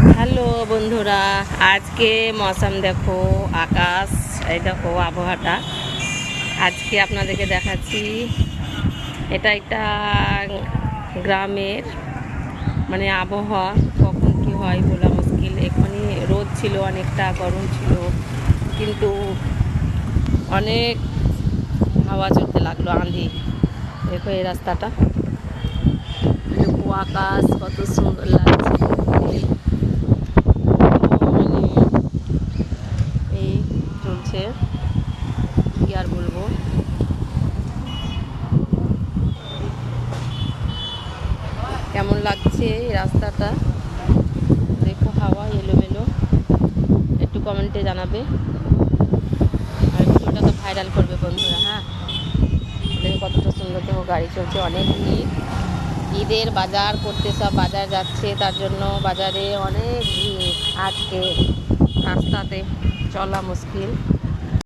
Hello বন্ধুরা, আজকে মৌসুম দেখো, আকাশ, এই দেখো আবহাওয়াটা। আজকে আপনাদেরকে দেখাচ্ছি, এটা একটা গ্রামের মানে আবহাওয়া। কখন কি হয় বলা মুশকিল। এখানে রোদ ছিল, অনেকটা গরম ছিল, কিন্তু অনেক হাওয়া চলতে লাগলো, আঁধি। দেখো এই রাস্তাটা, দেখো আকাশ কত সুন্দর লাগছে। এই চলছে, কি আর বলবো। কেমন লাগছে এই রাস্তাটা, দেখো হাওয়া এলোমেলো। একটু কমেন্টে জানাবে, আর ভিডিওটা তো ভাইরাল করবে বন্ধুরা। হ্যাঁ, দেখো কতটা সুন্দর, দেখো গাড়ি চলছে, অনেক ভিড়। ঈদের বাজার করতে সব বাজার যাচ্ছে, তার জন্য বাজারে অনেক ভিড়। আজকে রাস্তাতে চলা মুশকিল।